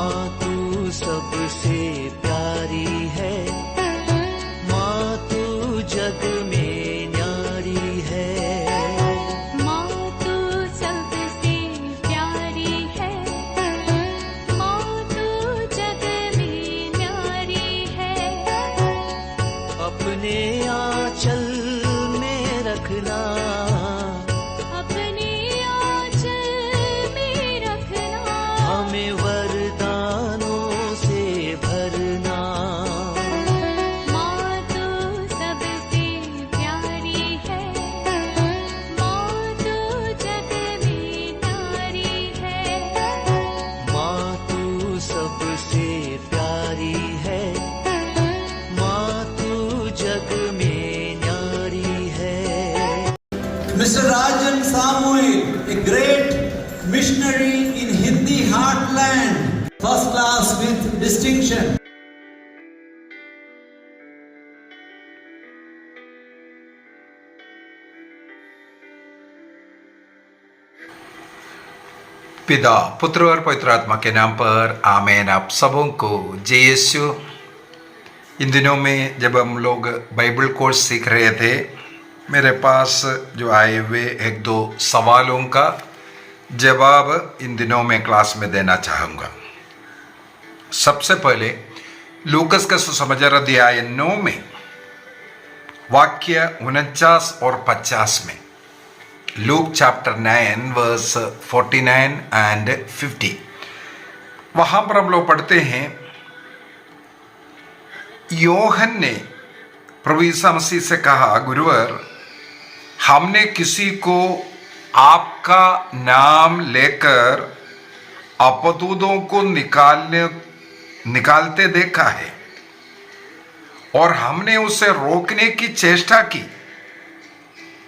माँ तू सबसे प्यारी है, माँ तू जग में न्यारी है। माँ तू सबसे प्यारी है, माँ तू जग में न्यारी है। अपने आंचल में रखना, अपने आंचल में रखना। हमें वरदानों से भरना। माँ तू सबसे प्यारी है, माँ तू जग में न्यारी है। माँ तू सबसे प्यारी है, माँ तू जग में न्यारी है। Mr. Rajan Samuel, a great missionary in Hindi heartland, first class with distinction. पिता, पुत्र और पवित्र आत्मा के नाम पर आमीन। आप सबों को जय यीशु। इन दिनों में जब हम लोग बाइबल कोर्स सीख रहे थे, मेरे पास जो आए हुए एक दो सवालों का जवाब इन दिनों में क्लास में देना चाहूँगा। सबसे पहले लूकस का सुसमाचार अध्याय 9 में वाक्य 49 और 50 में, लूक चैप्टर 9 वर्स 49 एंड 50, वहां पर हम लोग पढ़ते हैं, योहन ने प्रभु यीशु मसीह से कहा, गुरुवर, हमने किसी को आपका नाम लेकर अपदूतों को निकालते देखा है और हमने उसे रोकने की चेष्टा की,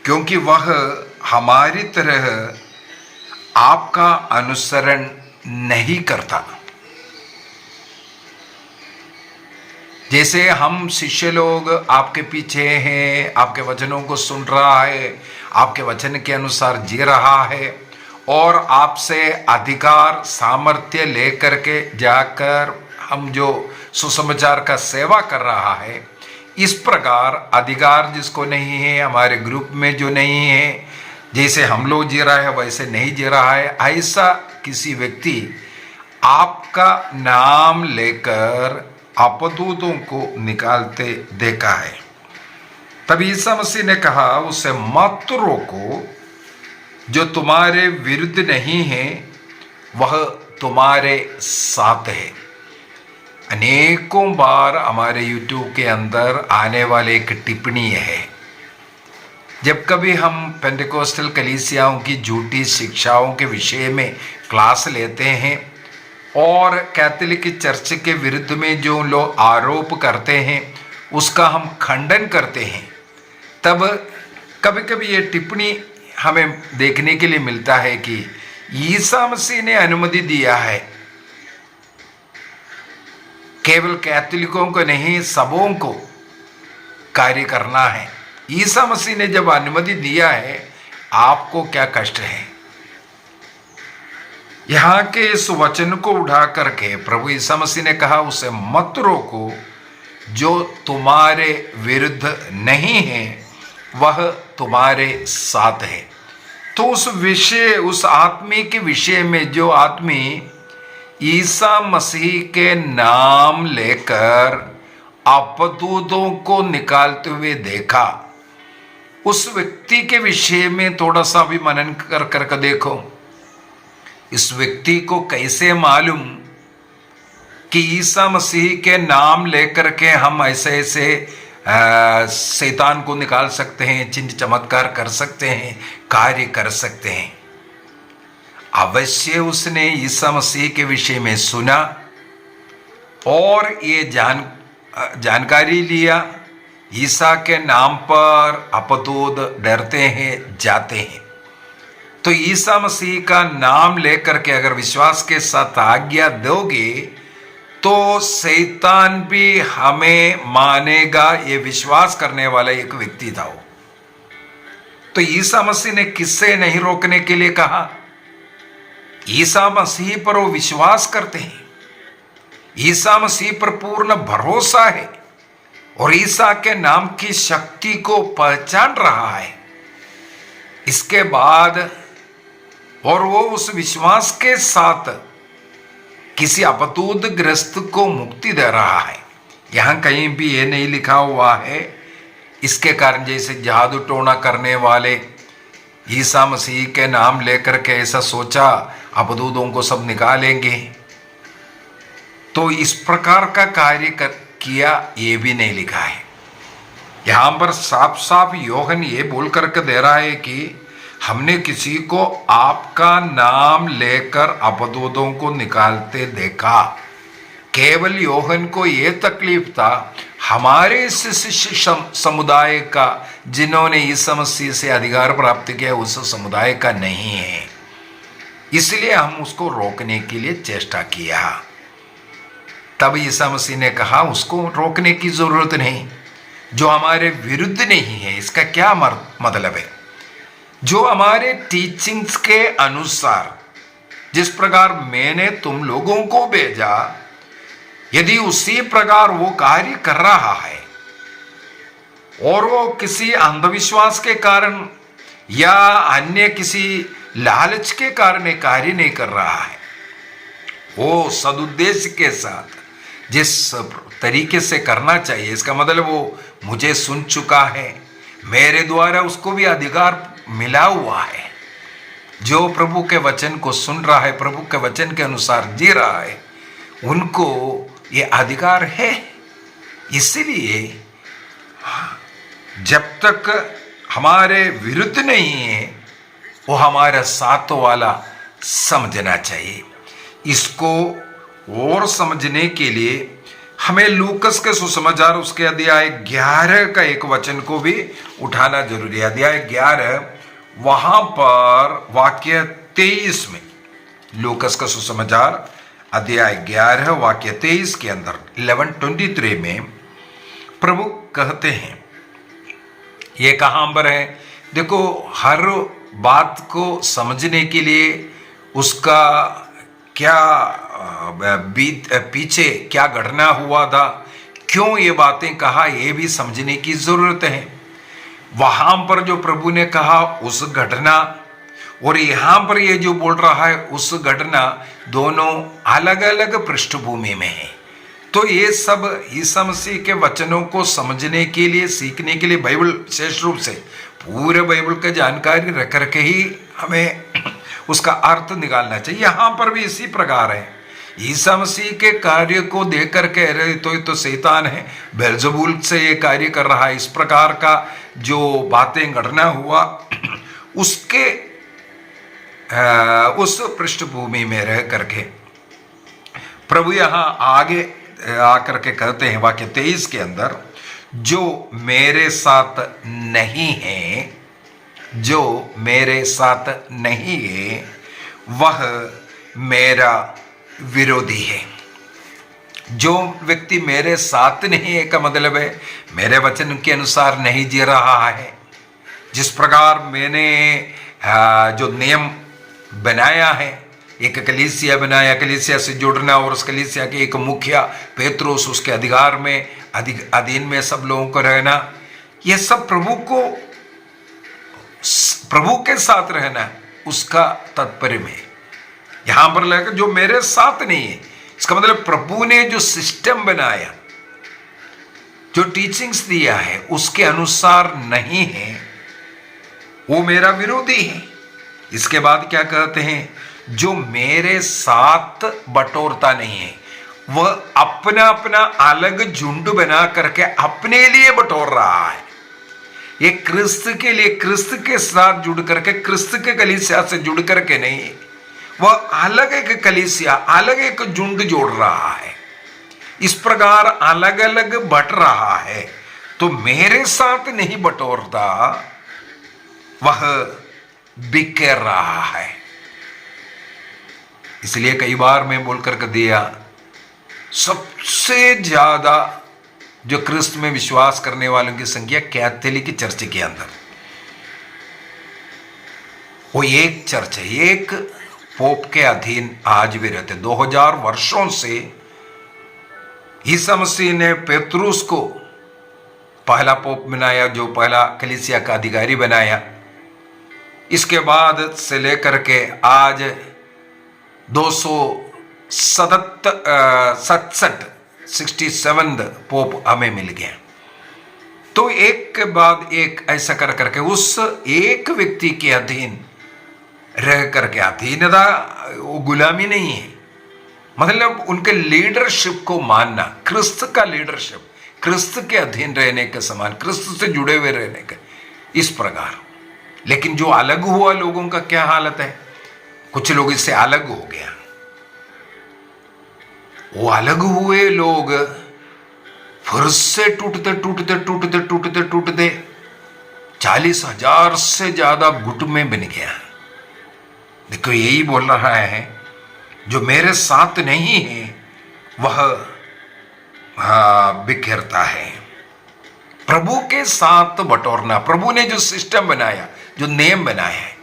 क्योंकि वह हमारी तरह आपका अनुसरण नहीं करता। जैसे हम शिष्य लोग आपके पीछे हैं, आपके वचनों को सुन रहा है, आपके वचन के अनुसार जी रहा है और आपसे अधिकार सामर्थ्य लेकर के जाकर हम जो सुसमाचार का सेवा कर रहा है, इस प्रकार अधिकार जिसको नहीं है, हमारे ग्रुप में जो नहीं है, जैसे हम लोग जी रहा है वैसे नहीं जी रहा है, ऐसा किसी व्यक्ति आपका नाम लेकर अपदूतों को निकालते देखा है। तभी ईसा मसीह ने कहा, उसे मत रोको, जो तुम्हारे विरुद्ध नहीं है वह तुम्हारे साथ है। अनेकों बार हमारे यूट्यूब के अंदर आने वाले एक टिप्पणी है, जब कभी हम पेंटेकोस्टल कलीसियाओं की झूठी शिक्षाओं के विषय में क्लास लेते हैं और कैथोलिक चर्च के विरुद्ध में जो लोग आरोप करते हैं उसका हम खंडन करते हैं, तब कभी कभी ये टिप्पणी हमें देखने के लिए मिलता है कि ईसा मसीह ने अनुमति दिया है, केवल कैथोलिकों को नहीं सबों को कार्य करना है। ईसा मसीह ने जब अनुमति दिया है, आपको क्या कष्ट है? यहाँ के इस वचन को उठा करके प्रभु ईसा मसीह ने कहा, उसे मत रोको, जो तुम्हारे विरुद्ध नहीं है वह तुम्हारे साथ है। तो उस विषय, उस आदमी के विषय में, जो आदमी ईसा मसीह के नाम लेकर अपदूतों को निकालते हुए देखा, उस व्यक्ति के विषय में थोड़ा सा भी मनन कर देखो। इस व्यक्ति को कैसे मालूम कि ईसा मसीह के नाम लेकर के हम ऐसे ऐसे शैतान को निकाल सकते हैं, चिन्ह चमत्कार कर सकते हैं, कार्य कर सकते हैं? अवश्य उसने ईसा मसीह के विषय में सुना और ये जानकारी लिया, ईसा के नाम पर अपदूत डरते हैं, जाते हैं। तो ईसा मसीह का नाम लेकर के अगर विश्वास के साथ आज्ञा दोगे तो शैतान भी हमें मानेगा। ये विश्वास करने वाला एक व्यक्ति था वो। तो ईसा मसीह ने किससे नहीं रोकने के लिए कहा? ईसा मसीह पर वो विश्वास करते हैं, ईसा मसीह पर पूर्ण भरोसा है और ईसा के नाम की शक्ति को पहचान रहा है, इसके बाद और वो उस विश्वास के साथ किसी अपतूत ग्रस्त को मुक्ति दे रहा है। यहां कहीं भी ये नहीं लिखा हुआ है इसके कारण जैसे जादू टोना करने वाले ईसा मसीह के नाम लेकर के ऐसा सोचा अपतूतों को सब निकालेंगे, तो इस प्रकार का कार्य किया ये भी नहीं लिखा है। यहां पर साफ साफ योहन ये बोल करके दे रहा है कि हमने किसी को आपका नाम लेकर अपतूतों को निकालते देखा। केवल योहन को यह तकलीफ था हमारे इस शिष्य समुदाय का जिन्होंने ईसा मसीह से अधिकार प्राप्त किया उस समुदाय का नहीं है, इसलिए हम उसको रोकने के लिए चेष्टा किया। तब ईसा मसीह ने कहा उसको रोकने की जरूरत नहीं, जो हमारे विरुद्ध नहीं है। इसका क्या मतलब है? जो हमारे टीचिंग्स के अनुसार जिस प्रकार मैंने तुम लोगों को भेजा, यदि उसी प्रकार वो कार्य कर रहा है और वो किसी अंधविश्वास के कारण या अन्य किसी लालच के कारण कार्य नहीं कर रहा है, वो सदुद्देश्य के साथ जिस तरीके से करना चाहिए, इसका मतलब वो मुझे सुन चुका है, मेरे द्वारा उसको भी अधिकार मिला हुआ है, जो प्रभु के वचन को सुन रहा है, प्रभु के वचन के अनुसार जी रहा है, उनको ये अधिकार है। इसलिए जब तक हमारे विरुद्ध नहीं है वो हमारा साथ वाला समझना चाहिए। इसको और समझने के लिए हमें लूकस के सुसमाचार उसके अध्याय 11 का एक वचन को भी उठाना जरूरी है। अध्याय 11 वहां पर वाक्य 23 में, लूकस का सुसमाचार अध्याय 11 वाक्य 23 के अंदर 11:23 में प्रभु कहते हैं, ये कहां पर है? देखो, हर बात को समझने के लिए उसका क्या पीछे क्या घटना हुआ था, क्यों ये बातें कहा, ये भी समझने की जरूरत है। वहां पर जो प्रभु ने कहा उस घटना और यहां पर ये जो बोल रहा है उस घटना दोनों अलग अलग पृष्ठभूमि में है। तो ये सब ईसा मसीह के वचनों को समझने के लिए, सीखने के लिए बाइबल विशेष रूप से पूरे बाइबल का जानकारी रख करके ही हमें उसका अर्थ निकालना चाहिए। यहां पर भी इसी प्रकार है। ईसा मसीह के कार्य को देख कर कह रहे तो शैतान है, बेलजबूल से ये कार्य कर रहा है, इस प्रकार का जो बातें घटना हुआ उसके उस पृष्ठभूमि में रह करके प्रभु यहां आगे आकर के कहते हैं वाक्य 23 के अंदर, जो मेरे साथ नहीं है, जो मेरे साथ नहीं है वह मेरा विरोधी है। जो व्यक्ति मेरे साथ नहीं है का मतलब है मेरे वचन के अनुसार नहीं जी रहा है। जिस प्रकार मैंने जो नियम बनाया है, एक कलीसिया बनाया, कलीसिया से जुड़ना और उस कलीसिया के एक मुखिया पेत्रोस, उसके अधिकार में अधीन में सब लोगों को रहना, यह सब प्रभु के साथ रहना उसका तात्पर्य में यहां पर लेकर जो मेरे साथ नहीं है, इसका मतलब प्रभु ने जो सिस्टम बनाया, जो टीचिंग्स दिया है उसके अनुसार नहीं है, वो मेरा विरोधी है। इसके बाद क्या कहते हैं? जो मेरे साथ बटोरता नहीं है, वह अपना अपना अलग झुंड बना करके अपने लिए बटोर रहा है। ये क्रिस्त के लिए, क्रिस्त के साथ जुड़ करके, क्रिस्त के कलीसिया से जुड़ करके नहीं, वह अलग एक कलीसिया, अलग एक झुंड जोड़ रहा है। इस प्रकार अलग अलग बट रहा है। तो मेरे साथ नहीं बटोरता, वह बिखेर रहा है। इसलिए कई बार मैं बोलकर के दिया, सबसे ज्यादा जो क्रिस्त में विश्वास करने वालों की संख्या कैथोलिक चर्च के अंदर, वो एक चर्च है, एक पोप के अधीन आज भी रहते। 2000 वर्षों से ईसा मसीह ने पेतरुस को पहला पोप बनाया, जो पहला कलीसिया का अधिकारी बनाया। इसके बाद से लेकर के आज 267 पोप हमें मिल गए। तो एक के बाद एक ऐसा कर करके उस एक व्यक्ति के अधीन रह करके, अधीनता वो गुलामी नहीं है, मतलब उनके लीडरशिप को मानना, क्रिस्त का लीडरशिप, क्रिस्त के अधीन रहने के समान, क्रिस्त से जुड़े हुए रहने के इस प्रकार। लेकिन जो अलग हुआ लोगों का क्या हालत है? कुछ लोग इससे अलग हो गया। वो अलग हुए लोग फिर से टूटते 40,000 से ज्यादा गुट में बन गया। देखो यही बोल रहा है, जो मेरे साथ नहीं है वह बिखरता है। प्रभु के साथ बटोरना, प्रभु ने जो सिस्टम बनाया, जो नियम बनाया है,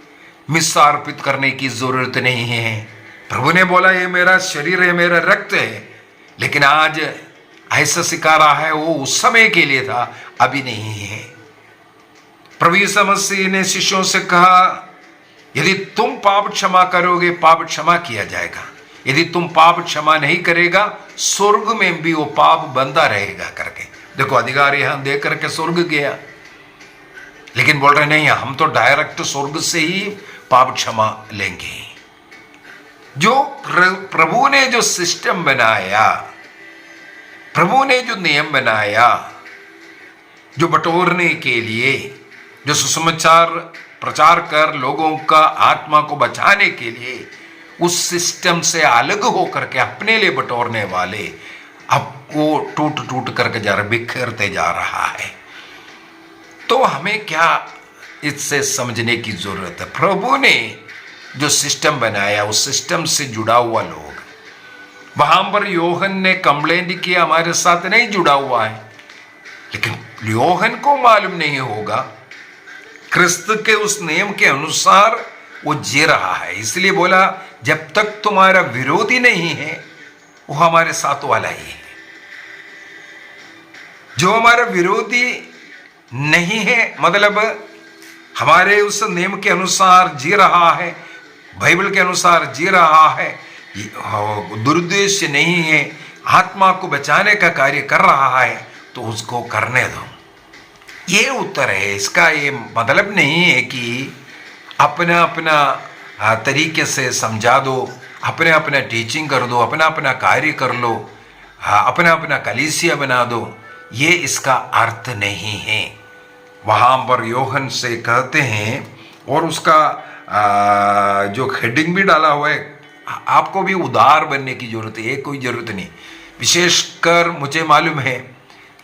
मिस्सा अर्पित करने की जरूरत नहीं है। प्रभु ने बोला ये मेरा शरीर है, मेरा रक्त है। लेकिन आज ऐसा सिखा रहा है, वो उस समय के लिए था, अभी नहीं है। प्रभु यीशु मसीह ने शिष्यों से कहा, यदि तुम पाप क्षमा करोगे, पाप क्षमा किया जाएगा। यदि तुम पाप क्षमा नहीं करेगा, स्वर्ग में भी वो पाप बंधा रहेगा करके। देखो अधिकार यहां दे करके स्वर्ग गया, लेकिन बोल रहे नहीं, हम तो डायरेक्ट स्वर्ग से ही पाप क्षमा लेंगे। जो प्रभु ने जो सिस्टम बनाया, प्रभु ने जो नियम बनाया, जो बटोरने के लिए, जो सुसमाचार प्रचार कर लोगों का आत्मा को बचाने के लिए, उस सिस्टम से अलग होकर के अपने लिए बटोरने वाले अब वो टूट करके जा रहा, बिखरते जा रहा है। तो हमें क्या इससे समझने की जरूरत है? प्रभु ने जो सिस्टम बनाया, उस सिस्टम से जुड़ा हुआ लोग, वहां पर योहन ने कंप्लेंट किया हमारे साथ नहीं जुड़ा हुआ है, लेकिन योहन को मालूम नहीं होगा क्रिस्त के उस नियम के अनुसार वो जी रहा है। इसलिए बोला जब तक तुम्हारा विरोधी नहीं है वो हमारे साथ वाला ही है। जो हमारा विरोधी नहीं है, मतलब हमारे उस नियम के अनुसार जी रहा है, बाइबल के अनुसार जी रहा है, दुरुद्देश्य नहीं है, आत्मा को बचाने का कार्य कर रहा है, तो उसको करने दो। ये उत्तर है। इसका ये मतलब नहीं है कि अपना अपना तरीके से समझा दो, अपने अपना टीचिंग कर दो, अपना अपना कार्य कर लो, अपना अपना कलीसिया बना दो। ये इसका अर्थ नहीं है। वहाँ पर योहन से कहते हैं, और उसका जो हेडिंग भी डाला हुआ है, आपको भी उदार बनने की जरूरत है, ये कोई जरूरत नहीं। विशेषकर मुझे मालूम है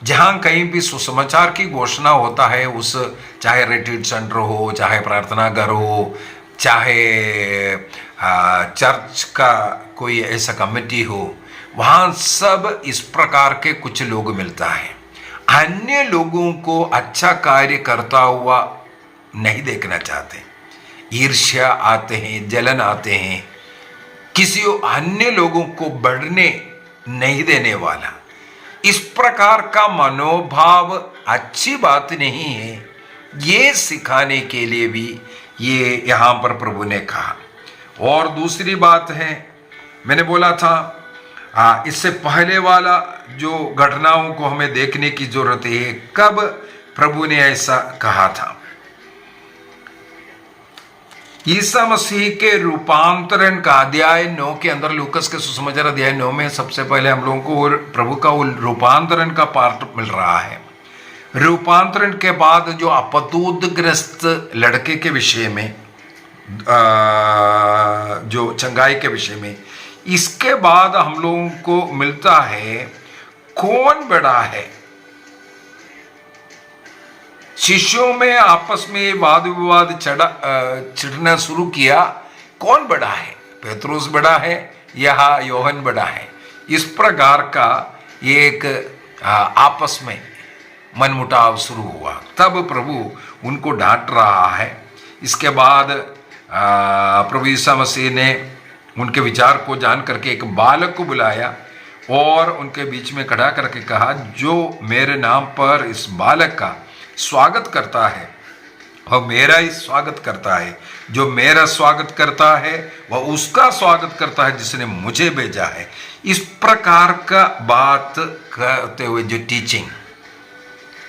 जहाँ कहीं भी सुसमाचार की घोषणा होता है, उस चाहे रिट्रीट सेंटर हो, चाहे प्रार्थना घर हो, चाहे चर्च का कोई ऐसा कमेटी हो, वहाँ सब इस प्रकार के कुछ लोग मिलता है। अन्य लोगों को अच्छा कार्य करता हुआ नहीं देखना चाहते, ईर्ष्या आते हैं, जलन आते हैं, किसी अन्य लोगों को बढ़ने नहीं देने वाला, इस प्रकार का मनोभाव अच्छी बात नहीं है। ये सिखाने के लिए भी ये यहाँ पर प्रभु ने कहा। और दूसरी बात है, मैंने बोला था इससे पहले वाला जो घटनाओं को हमें देखने की जरूरत है, कब प्रभु ने ऐसा कहा था। ईसा मसीह के रूपांतरण का अध्याय 9 के अंदर, लूकस के सुसमाचार अध्याय 9 में सबसे पहले हम लोगों को प्रभु का वो रूपांतरण का पार्ट मिल रहा है। रूपांतरण के बाद जो अपतूतग्रस्त लड़के के विषय में, जो चंगाई के विषय में, इसके बाद हम लोगों को मिलता है कौन बड़ा है। शिष्यों में आपस में वाद विवाद छिड़ना शुरू किया, कौन बड़ा है, पेतरुस बड़ा है या योहन बड़ा है। इस प्रकार का एक आपस में मनमुटाव शुरू हुआ। तब प्रभु उनको डांट रहा है। इसके बाद प्रभु यीशु मसीह ने उनके विचार को जान करके एक बालक को बुलाया और उनके बीच में खड़ा करके कहा, जो मेरे नाम पर इस बालक का स्वागत करता है वह मेरा ही स्वागत करता है, जो मेरा स्वागत करता है वह उसका स्वागत करता है जिसने मुझे भेजा है। इस प्रकार का बात करते हुए जो टीचिंग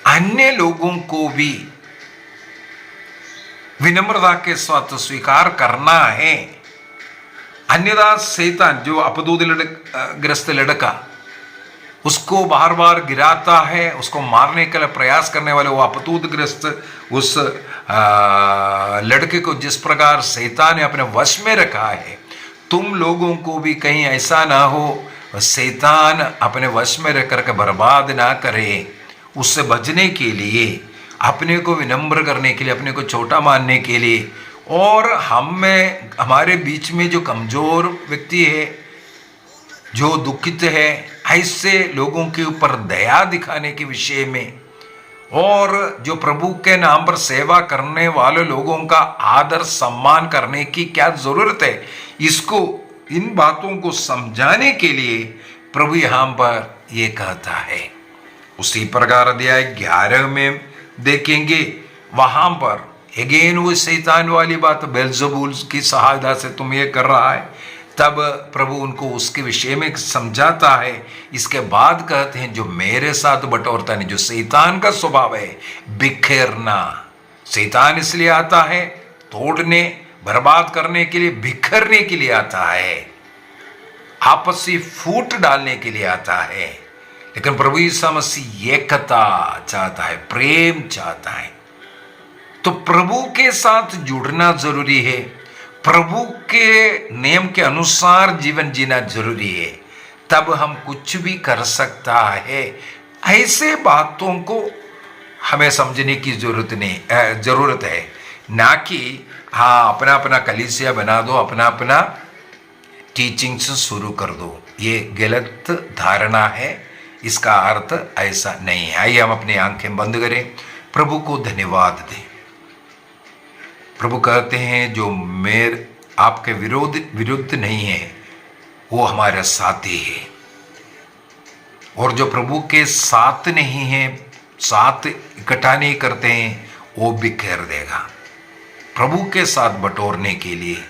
अन्य लोगों को भी विनम्रता के साथ स्वीकार करना है। अन्यथा शैतान, जो अपदूत ग्रस्त लड़का, उसको बार बार गिराता है, उसको मारने के लिए प्रयास करने वाले वो अपदूत ग्रस्त उस लड़के को जिस प्रकार शैतान ने अपने वश में रखा है, तुम लोगों को भी कहीं ऐसा ना हो शैतान अपने वश में रख करके बर्बाद ना करे। उससे बचने के लिए, अपने को विनम्र करने के लिए, अपने को छोटा मानने के लिए, और हमारे बीच में जो कमजोर व्यक्ति है, जो दुखित है, ऐसे लोगों के ऊपर दया दिखाने के विषय में, और जो प्रभु के नाम पर सेवा करने वाले लोगों का आदर सम्मान करने की क्या जरूरत है, इसको, इन बातों को समझाने के लिए प्रभु यहाँ पर ये कहता है। उसी प्रकार अध्याय 11 में देखेंगे, वहां पर अगेन वो शैतान वाली बात, बेल्ज़बूल की सहायता से तुम ये कर रहा है। तब प्रभु उनको उसके विषय में समझाता है। इसके बाद कहते हैं, जो मेरे साथ बटोरता नहीं, जो शैतान का स्वभाव है बिखेरना। शैतान इसलिए आता है तोड़ने, बर्बाद करने के लिए, बिखरने के लिए आता है, आपसी फूट डालने के लिए आता है। लेकिन प्रभु यीशु मसीह एकता चाहता है, प्रेम चाहता है। तो प्रभु के साथ जुड़ना जरूरी है, प्रभु के नियम के अनुसार जीवन जीना जरूरी है, तब हम कुछ भी कर सकता है। ऐसे बातों को हमें समझने की जरूरत है, ना कि हाँ अपना अपना कलीसिया बना दो, अपना अपना टीचिंग से शुरू कर दो। ये गलत धारणा है, इसका अर्थ ऐसा नहीं है। आइए हम अपनी आंखें बंद करें, प्रभु को धन्यवाद दें। प्रभु कहते हैं, जो आपके विरुद्ध नहीं है वो हमारे साथी है, और जो प्रभु के साथ नहीं है, साथ इकट्ठा नहीं करते हैं, वो बिखेर देगा। प्रभु के साथ बटोरने के लिए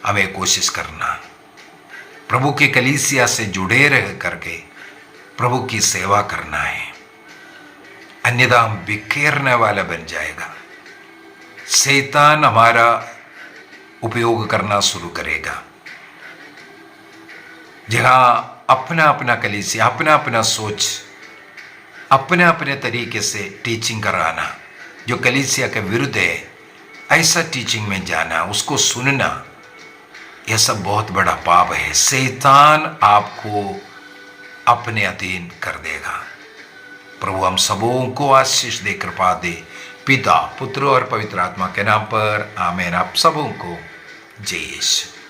हमें कोशिश करना, प्रभु के कलीसिया से जुड़े रह करके प्रभु की सेवा करना है, अन्यथा हम बिखेरने वाला बन जाएगा। शैतान हमारा उपयोग करना शुरू करेगा। जहां अपना अपना कलीसिया, अपना अपना सोच, अपने अपने तरीके से टीचिंग कराना, जो कलीसिया के विरुद्ध है, ऐसा टीचिंग में जाना, उसको सुनना, यह सब बहुत बड़ा पाप है। शैतान आपको अपने अधीन कर देगा। प्रभु हम सबों को आशीष दे, कृपा दे, पिता, पुत्र और पवित्र आत्मा के नाम पर आमीन। आप सबों को जय यीशु।